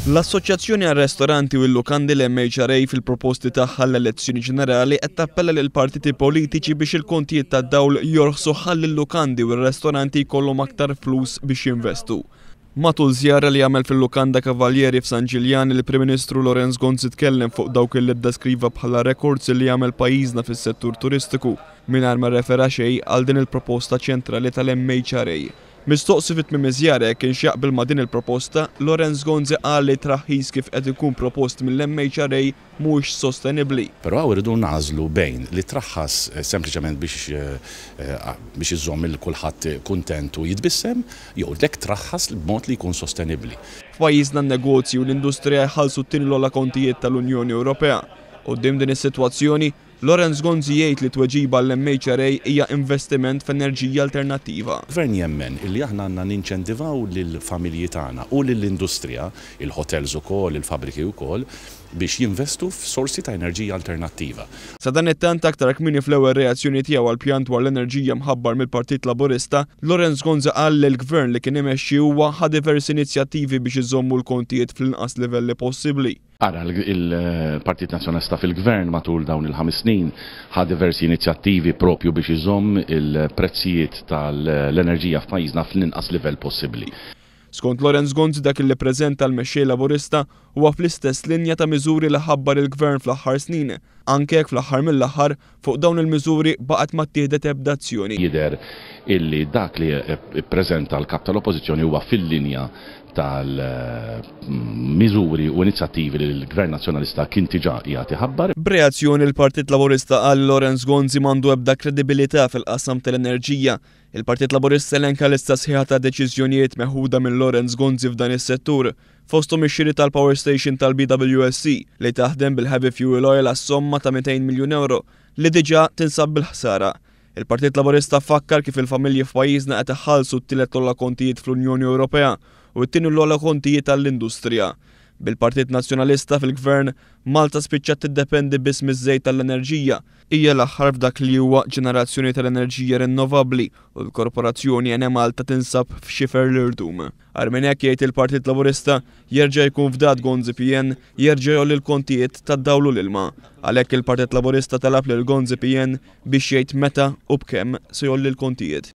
L-Assoċjazzjoni għar-Restoranti u l-Lukandi l-MHRA fil-proposti tagħha l-elezzjoni ġenerali qed tappella lil partiti politiċi biex il-kontijiet tad-dawl jorħsu ħalli l-lukandi u r-restoranti jkollhom aktar flus biex jinvestu. Matul żjara li għamel fil-Lukanda Cavalieri f'San Ġiljan, il-Prim Ministru Lorenz Gonzi tkellem fuq dawk li ddeskriva bħala rekords li jagħmel pajjiżna fis-settur turistiku mingħajr ma rrefera xejn għal din il-proposta ċentrali tal-MHRA. Mistoqsi fit-tmiem iż-żjara kien x'jaqbel ma' din il-proposta, Lorenz Gonzi qal li traħħis kif qed ikun propost mill-MHRA mhuwiex sostenibbli. Però irridu nażlu bejn li traħħas sempliċement biex iżomm il kulħadd kuntent u jitbissem, jew lek traħħas b'mod li jkun sostenibbli. F'pajjiżna n-negozji u l-industrija jħallsu t-tieni l-ogħla kontijiet tal-Unjoni Ewropea. Quddiem din is-sitwazzjoni, Lorenz Gonzi jgħid li tweġiba l-MHRA hija investiment f'enerġija alternattiva. Gvern jemmen illi aħna għandna ninċentivaw lill-familji tagħna u lill-industrija, il-hotels ukoll, il-fabriki wkoll, biex jinvestu f'sorsi ta' enerġija alternattiva. Sa dan it-tant aktar kmieni fl-ewwel reazzjoni tiegħu għall pjan dwar l-enerġija mħabbar mill-Partit Laburista, Lorenz Gonzi qal li l-Gvern li kien imexxi huwa ħa diversi inizjattivi biex iżommu l-kontijiet fl-inqas livelli possibbli. Ara il-Partit Nazzjonalista fil-Gvern matul dawn il-5 snin ħa diversi inizjattivi propju biex iżomm il-prezzijiet tal-enerġija f'pajjiżna fl-inqas livell possibbli. Skont Lorenz Gonzi dak li ppreżenta l-mexxej Laburista huwa fl-istess linja ta' miżuri li ħabbar il-Gvern fl-aħħar snin, anke jekk fl-aħħar mill-aħħar fuq dawn il-miżuri baqgħet ma ttieħdet ebda azzjoni. Jidher illi dak li ppreżenta l-kap tal-Oppożizzjoni huwa fil-linja tal-miżuri u inizjattivi li l-Gvern Nazzjonalista kien diġà qiegħed iħabbar. B'reazzjoni l-Partit Laburista qal Lorenz Gonzi m'għandu ebda kredibilità fil-qasam tal-enerġija. Il-Partit Laburista elenka lista sħiħa ta' deċiżjonijiet meħuda minn Lorenz Gonzi f'dan is-settur, fosthom ix-xiri tal-Power Station tal-BWSC li taħdem bil-heavy fuel oil għas-somma ta' 200 miljun euro li diġà tinsab bil-ħsara. Il-Partit Laburista fakkar kif il-familji f'pajjiżna qed iħallsu t-tielet l-ogħla kontijiet fl-Unjoni Ewropea u t-tieni l-ogħla kontijiet tal-industrija. Bil-Partit Nazzjonalista fil-Gvern, Malta spiċċat tiddependi biss miż-żejt tal-enerġija. Hija l-aħħar f'dak li huwa ġenerazzjoni tal-enerġija rinnovabbli u l-korporazzjoni Eni Malta tinsab f'xifer l-irdum. Minn hekk jgħid il-Partit Laburista jerġa' jkun f'dat Gonzi PN jerġa' jolli l-kontijiet tad-dawl u l-ilma. Għalhekk il-Partit Laburista talab lil Gonzi PN biex jgħid meta u b'kemm se jolli l-kontijiet.